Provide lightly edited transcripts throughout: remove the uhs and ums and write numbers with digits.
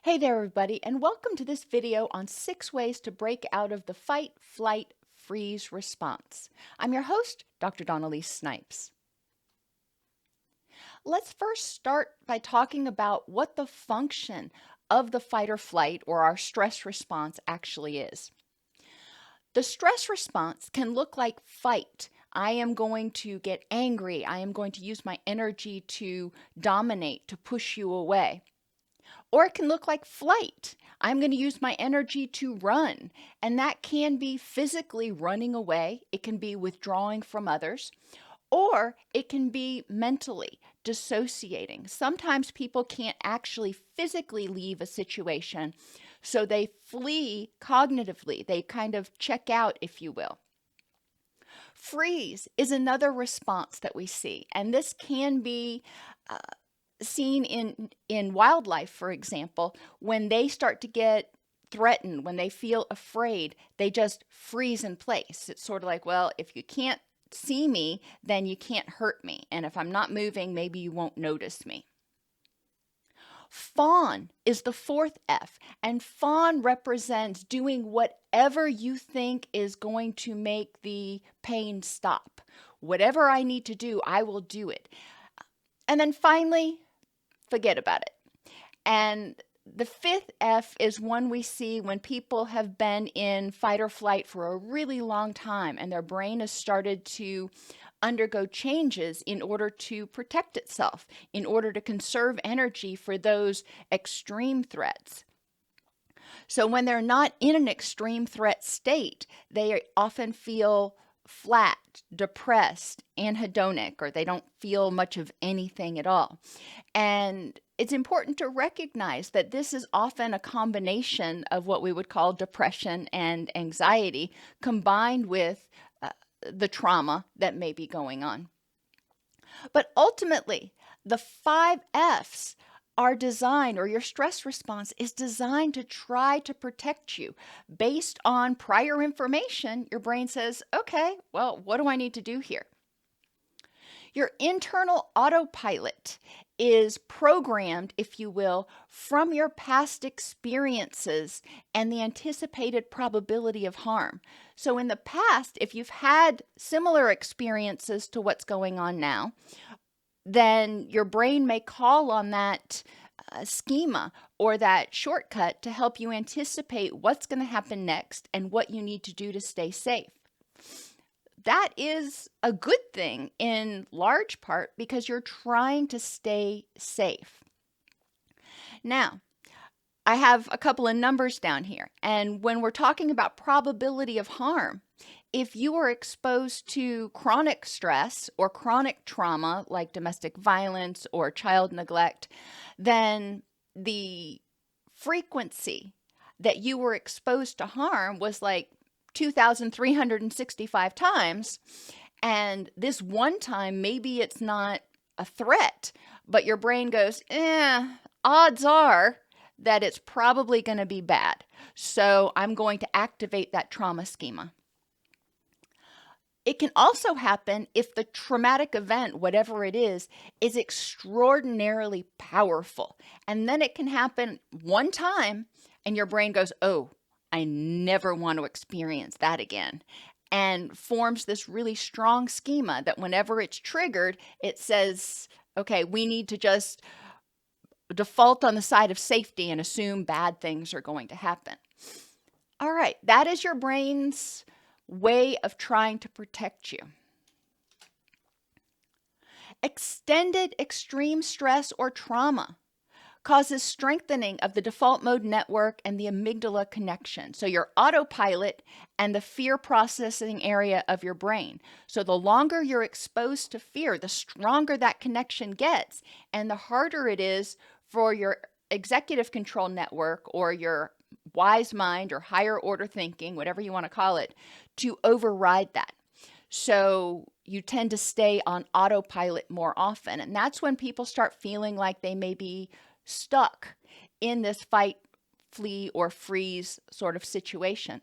Hey there, everybody, and welcome to this video on 6 ways to break out of the fight, flight, freeze response. I'm your host, Dr. Elise Snipes. Let's first start by talking about what the function of the fight or flight or our stress response actually is. The stress response can look like fight. I am going to get angry. I am going to use my energy to dominate, to push you away. Or it can look like flight. I'm going to use my energy to run. And that can be physically running away. It can be withdrawing from others. Or it can be mentally dissociating. Sometimes people can't actually physically leave a situation, so they flee cognitively. They kind of check out, if you will. Freeze is another response that we see, and this can be seen in wildlife, for example. When they start to get threatened, when they feel afraid, they just freeze in place. It's sort of like, well, if you can't see me, then you can't hurt me. And if I'm not moving, maybe you won't notice me. Fawn is the fourth F, and fawn represents doing whatever you think is going to make the pain stop. Whatever I need to do, I will do it. And then finally, forget about it. And the fifth F is one we see when people have been in fight or flight for a really long time and their brain has started to undergo changes in order to protect itself, in order to conserve energy for those extreme threats. So when they're not in an extreme threat state, they often feel flat, depressed, anhedonic, or they don't feel much of anything at all. And it's important to recognize that this is often a combination of what we would call depression and anxiety combined with the trauma that may be going on. But ultimately, the 5 F's are designed, or your stress response is designed to try to protect you. Based on prior information, your brain says, okay, well, what do I need to do here? Your internal autopilot is programmed, if you will, from your past experiences and the anticipated probability of harm. So in the past, if you've had similar experiences to what's going on now, then your brain may call on that schema or that shortcut to help you anticipate what's going to happen next and what you need to do to stay safe. That is a good thing in large part because you're trying to stay safe. Now, I have a couple of numbers down here, and when we're talking about probability of harm, if you are exposed to chronic stress or chronic trauma like domestic violence or child neglect, then the frequency that you were exposed to harm was like 2,365 times. And this one time, maybe it's not a threat, but your brain goes, odds are that it's probably going to be bad. So I'm going to activate that trauma schema. It can also happen if the traumatic event, whatever it is extraordinarily powerful. And then it can happen one time and your brain goes, oh, I never want to experience that again, and forms this really strong schema that whenever it's triggered, it says, okay, we need to just default on the side of safety and assume bad things are going to happen. All right, that is your brain's way of trying to protect you. Extended extreme stress or trauma causes strengthening of the default mode network and the amygdala connection. So your autopilot and the fear processing area of your brain. So the longer you're exposed to fear, the stronger that connection gets, and the harder it is for your executive control network or your wise mind or higher order thinking, whatever you want to call it, to override that. So you tend to stay on autopilot more often. And that's when people start feeling like they may be stuck in this fight, flee, or freeze sort of situation.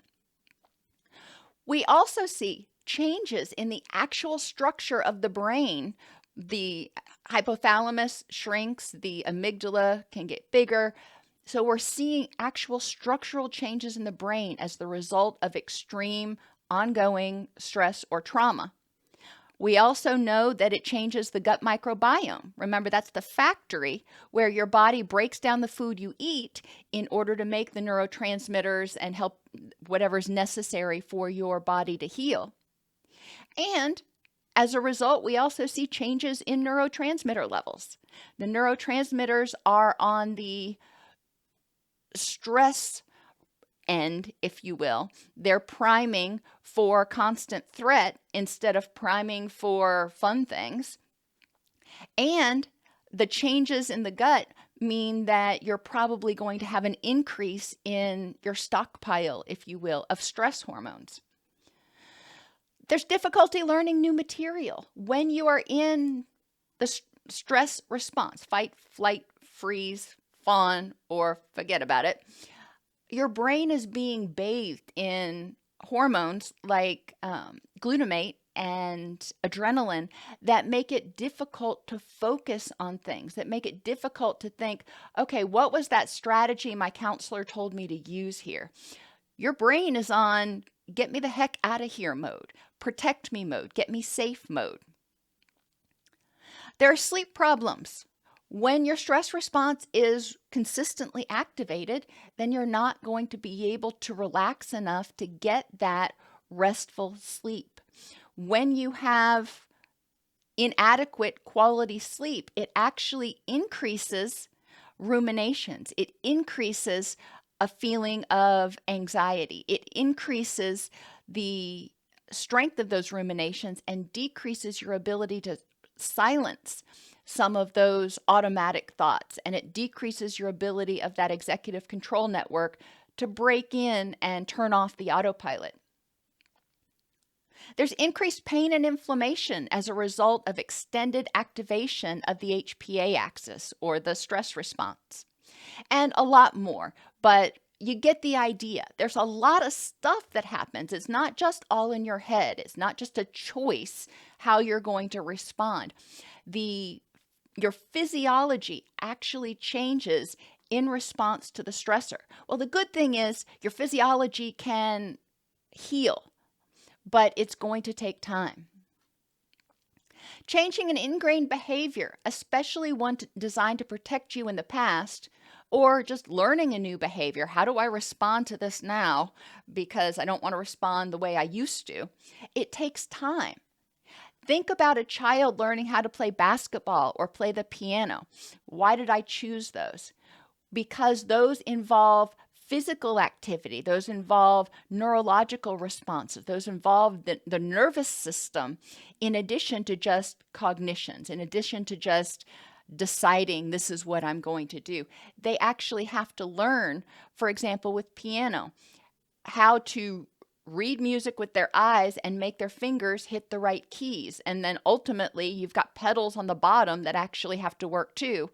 We also see changes in the actual structure of the brain. The hypothalamus shrinks, the amygdala can get bigger. So we're seeing actual structural changes in the brain as the result of extreme ongoing stress or trauma. We also know that it changes the gut microbiome. Remember, that's the factory where your body breaks down the food you eat in order to make the neurotransmitters and help whatever's necessary for your body to heal. And as a result, we also see changes in neurotransmitter levels. The neurotransmitters are on the stress end, if you will. They're priming for constant threat instead of priming for fun things. And the changes in the gut mean that you're probably going to have an increase in your stockpile, if you will, of stress hormones. There's difficulty learning new material. When you are in the stress response, fight, flight, freeze, fawn, or forget about it, your brain is being bathed in hormones like glutamate and adrenaline that make it difficult to focus on things, that make it difficult to think, okay, what was that strategy my counselor told me to use here? Your brain is on get me the heck out of here mode, protect me mode, get me safe mode. There are sleep problems. When your stress response is consistently activated, then you're not going to be able to relax enough to get that restful sleep. When you have inadequate quality sleep, it actually increases ruminations. It increases a feeling of anxiety. It increases the strength of those ruminations and decreases your ability to silence some of those automatic thoughts, and it decreases your ability of that executive control network to break in and turn off the autopilot. There's increased pain and inflammation as a result of extended activation of the HPA axis or the stress response, and a lot more, but you get the idea. There's a lot of stuff that happens. It's not just all in your head. It's not just a choice how you're going to respond. Your physiology actually changes in response to the stressor. Well, the good thing is your physiology can heal, but it's going to take time. Changing an ingrained behavior, especially one designed to protect you in the past, or just learning a new behavior. How do I respond to this now because I don't want to respond the way I used to? It takes time. Think about a child learning how to play basketball or play the piano. Why did I choose those? Because those involve physical activity, those involve neurological responses, those involve the nervous system, in addition to just cognitions, in addition to just deciding this is what I'm going to do. They actually have to learn, for example, with piano, how to read music with their eyes and make their fingers hit the right keys. And then ultimately, you've got pedals on the bottom that actually have to work too.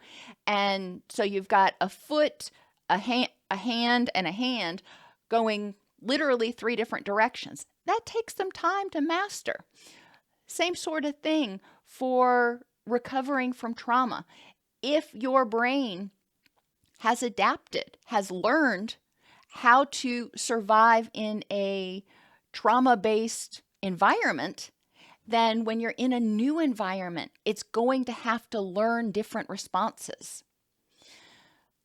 And so you've got a foot, a hand, and a hand going literally 3 different directions. That takes some time to master. Same sort of thing for recovering from trauma. If your brain has adapted, has learned how to survive in a trauma-based environment, then when you're in a new environment, it's going to have to learn different responses.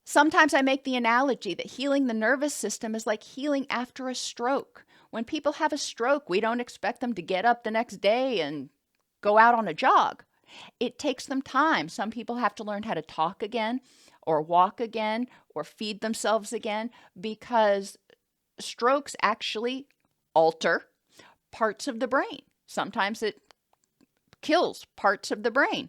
Sometimes I make the analogy that healing the nervous system is like healing after a stroke. When people have a stroke, we don't expect them to get up the next day and go out on a jog. It takes them time. Some people have to learn how to talk again, or walk again, or feed themselves again, because strokes actually alter parts of the brain. Sometimes it kills parts of the brain.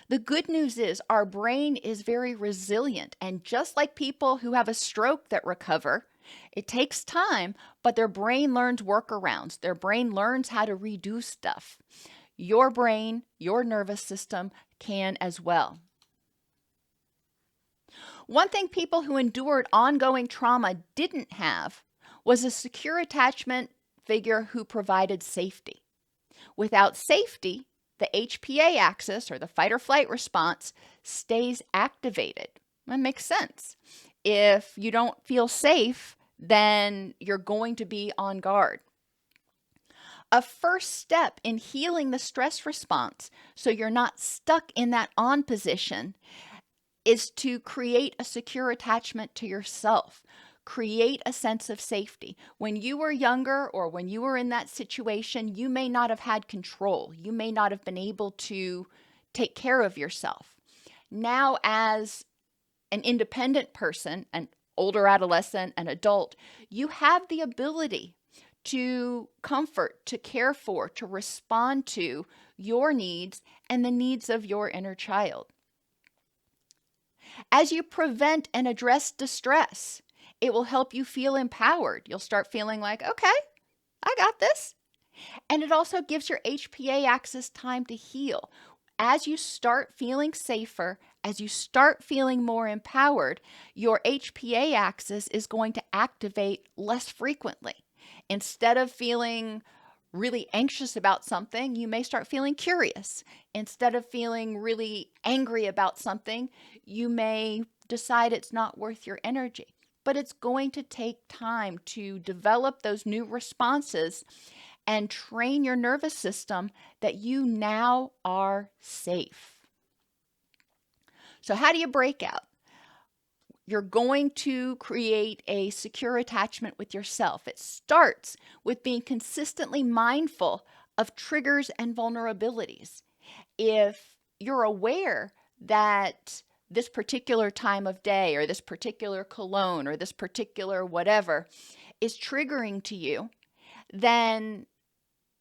The good news is our brain is very resilient, and just like people who have a stroke that recover, it takes time, but their brain learns workarounds. Their brain learns how to redo stuff. Your brain, your nervous system can as well. One thing people who endured ongoing trauma didn't have was a secure attachment figure who provided safety. Without safety, the HPA axis, or the fight or flight response, stays activated. That makes sense. If you don't feel safe, then you're going to be on guard. A first step in healing the stress response so you're not stuck in that on position is to create a secure attachment to yourself. Create a sense of safety. When you were younger or when you were in that situation, you may not have had control. You may not have been able to take care of yourself. Now, as an independent person, an older adolescent, an adult, you have the ability to comfort, to care for, to respond to your needs and the needs of your inner child. As you prevent and address distress, it will help you feel empowered. You'll start feeling like, okay, I got this. And it also gives your HPA axis time to heal. As you start feeling safer, as you start feeling more empowered, your HPA axis is going to activate less frequently. Instead of feeling really anxious about something, you may start feeling curious. Instead of feeling really angry about something, you may decide it's not worth your energy. But it's going to take time to develop those new responses and train your nervous system that you now are safe. So how do you break out? You're going to create a secure attachment with yourself. It starts with being consistently mindful of triggers and vulnerabilities. If you're aware that this particular time of day or this particular cologne or this particular whatever is triggering to you, then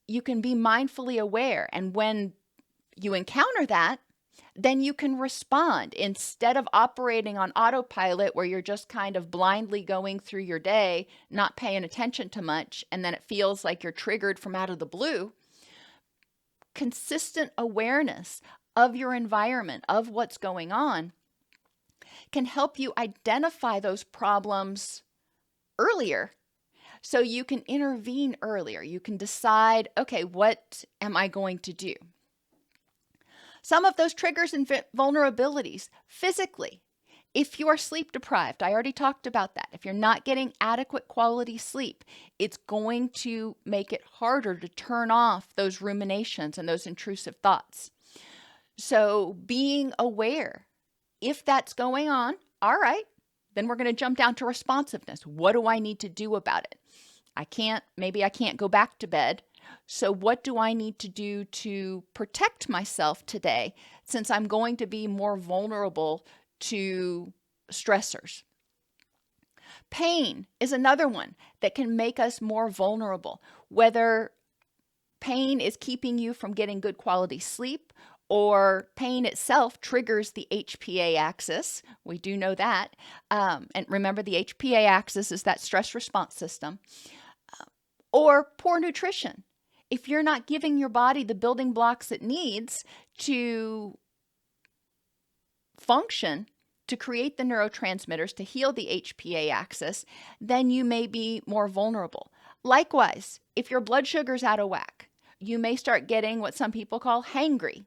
you can be mindfully aware. And when you encounter that, then you can respond instead of operating on autopilot where you're just kind of blindly going through your day, not paying attention to much, and then it feels like you're triggered from out of the blue. Consistent awareness of your environment, of what's going on, can help you identify those problems earlier so you can intervene earlier. You can decide, okay, what am I going to do? Some of those triggers and vulnerabilities physically, if you are sleep deprived, I already talked about that. If you're not getting adequate quality sleep, it's going to make it harder to turn off those ruminations and those intrusive thoughts. So being aware, if that's going on, all right, then we're going to jump down to responsiveness. What do I need to do about it? Maybe I can't go back to bed. So what do I need to do to protect myself today since I'm going to be more vulnerable to stressors? Pain is another one that can make us more vulnerable, whether pain is keeping you from getting good quality sleep or pain itself triggers the HPA axis. We do know that. And remember, the HPA axis is that stress response system. Or poor nutrition. If you're not giving your body the building blocks it needs to function, to create the neurotransmitters, to heal the HPA axis, then you may be more vulnerable. Likewise, if your blood sugar's out of whack, you may start getting what some people call hangry,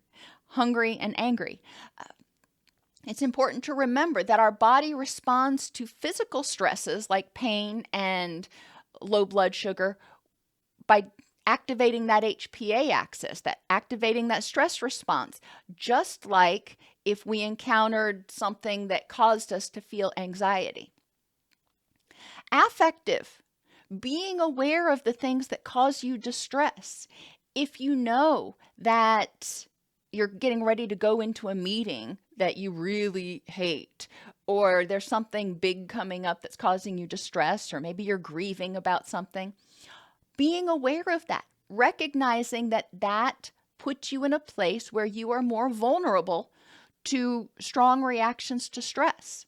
hungry and angry. It's important to remember that our body responds to physical stresses like pain and low blood sugar by activating that HPA axis, activating that stress response, just like if we encountered something that caused us to feel anxiety. Affective, being aware of the things that cause you distress. If you know that you're getting ready to go into a meeting that you really hate, or there's something big coming up that's causing you distress, or maybe you're grieving about something, being aware of that, recognizing that that puts you in a place where you are more vulnerable to strong reactions to stress.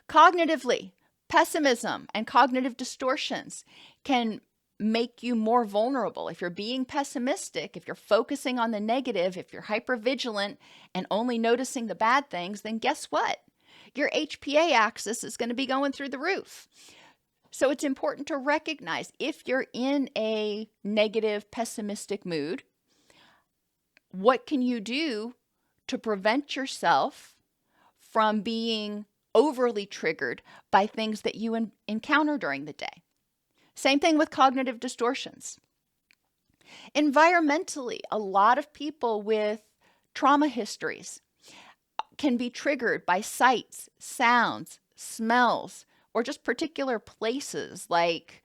Cognitively, pessimism and cognitive distortions can make you more vulnerable. If you're being pessimistic, if you're focusing on the negative, if you're hypervigilant and only noticing the bad things, then guess what? Your HPA axis is going to be going through the roof. So it's important to recognize if you're in a negative, pessimistic mood, what can you do to prevent yourself from being overly triggered by things that you encounter during the day. Same thing with cognitive distortions. Environmentally, a lot of people with trauma histories can be triggered by sights, sounds, smells, or just particular places like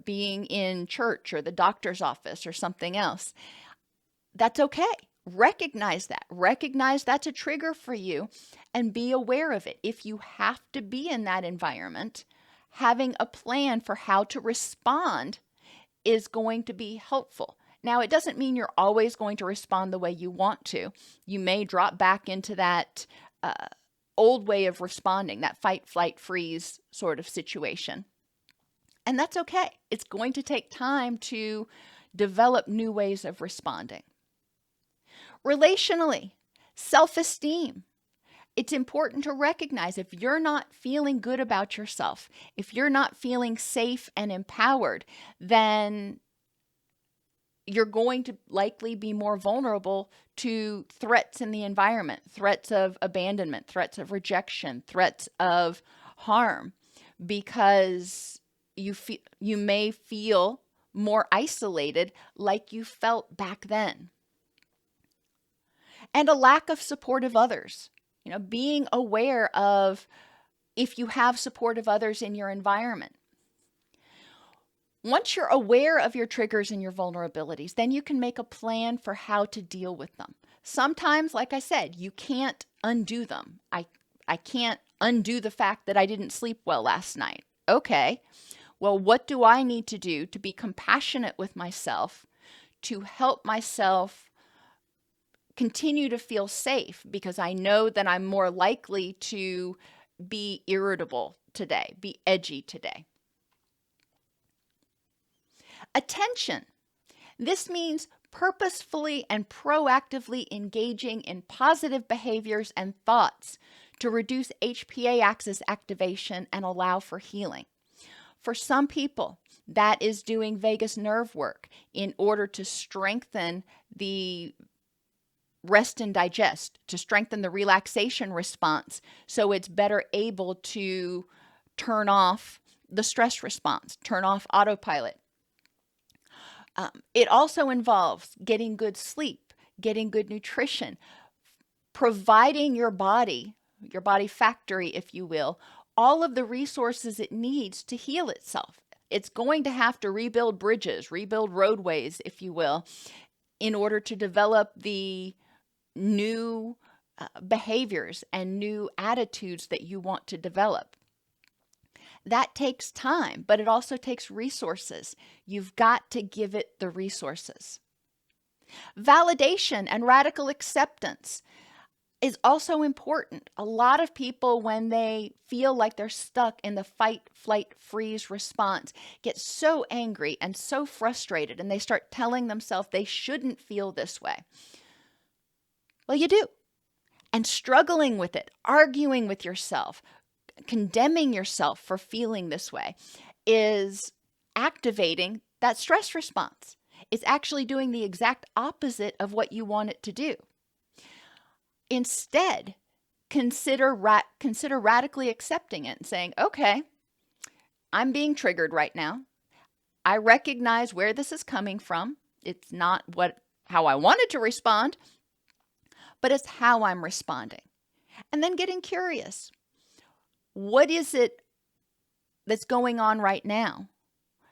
being in church or the doctor's office or something else. That's okay. Recognize that. Recognize that's a trigger for you and be aware of it. If you have to be in that environment, having a plan for how to respond is going to be helpful. Now, it doesn't mean you're always going to respond the way you want to. You may drop back into that old way of responding, that fight, flight, freeze sort of situation. And that's okay. It's going to take time to develop new ways of responding. Relationally, self-esteem. It's important to recognize if you're not feeling good about yourself, if you're not feeling safe and empowered, then you're going to likely be more vulnerable to threats in the environment, threats of abandonment, threats of rejection, threats of harm, because you may feel more isolated like you felt back then. And a lack of support of others. Being aware of if you have support of others in your environment. Once you're aware of your triggers and your vulnerabilities, then you can make a plan for how to deal with them. Sometimes, like I said, you can't undo them. I can't undo the fact that I didn't sleep well last night. Okay, well, what do I need to do to be compassionate with myself, to help myself continue to feel safe, because I know that I'm more likely to be irritable today, be edgy today. Attention. This means purposefully and proactively engaging in positive behaviors and thoughts to reduce HPA axis activation and allow for healing. For some people, that is doing vagus nerve work in order to strengthen the rest and digest, to strengthen the relaxation response so it's better able to turn off the stress response, turn off autopilot. It also involves getting good sleep, getting good nutrition, providing your body factory, if you will, all of the resources it needs to heal itself. It's going to have to rebuild bridges, rebuild roadways, if you will, in order to develop the new behaviors and new attitudes that you want to develop. That takes time, but it also takes resources. You've got to give it the resources. Validation and radical acceptance is also important. A lot of people, when they feel like they're stuck in the fight, flight, freeze response, get so angry and so frustrated, and they start telling themselves they shouldn't feel this way. Well, you do. And struggling with it, arguing with yourself, condemning yourself for feeling this way is activating that stress response. It's actually doing the exact opposite of what you want it to do. Instead, consider radically accepting it and saying, okay, I'm being triggered right now. I recognize where this is coming from. It's not how I wanted to respond, but it's how I'm responding. And then getting curious. What is it that's going on right now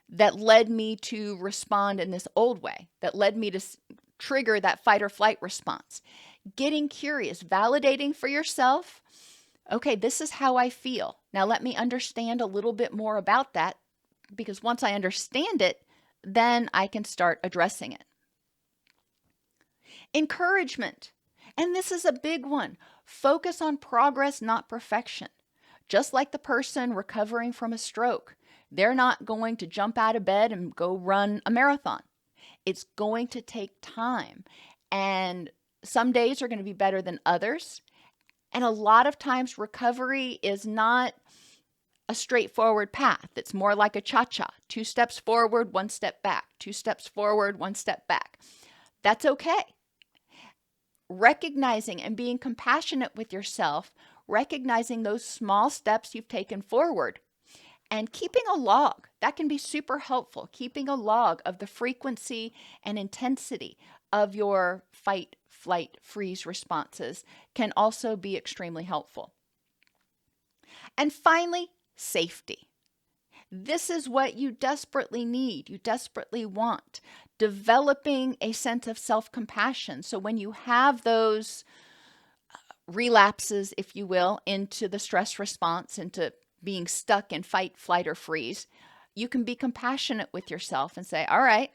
that led me to respond in this old way, that led me to trigger that fight or flight response? Getting curious, validating for yourself. Okay, this is how I feel. Now let me understand a little bit more about that, because once I understand it, then I can start addressing it. Encouragement. And this is a big one. Focus on progress, not perfection. Just like the person recovering from a stroke, they're not going to jump out of bed and go run a marathon. It's going to take time. And some days are going to be better than others. And a lot of times recovery is not a straightforward path. It's more like a cha-cha. 2 steps forward, 1 step back. 2 steps forward, 1 step back. That's okay. Recognizing and being compassionate with yourself recognizing those small steps you've taken forward and keeping a log. That can be super helpful. Keeping a log of the frequency and intensity of your fight, flight, freeze responses can also be extremely helpful. And finally, safety. This is what you desperately need, you desperately want. Developing a sense of self-compassion. So when you have those relapses, if you will, into the stress response, into being stuck in fight, flight, or freeze, you can be compassionate with yourself and say, all right,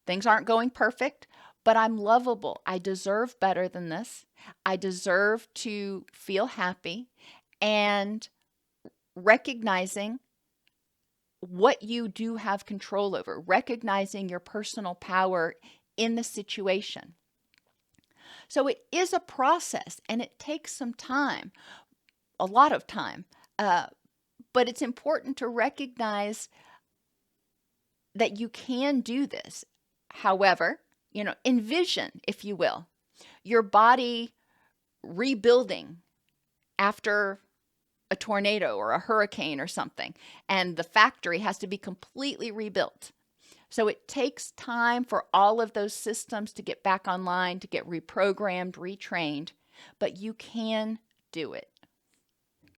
things aren't going perfect, but I'm lovable. I deserve better than this. I deserve to feel happy. And recognizing what you do have control over, recognizing your personal power in the situation. So it is a process and it takes some time, a lot of time, but it's important to recognize that you can do this. However, envision, if you will, your body rebuilding after a tornado or a hurricane or something, and the factory has to be completely rebuilt. So it takes time for all of those systems to get back online, to get reprogrammed, retrained, but you can do it.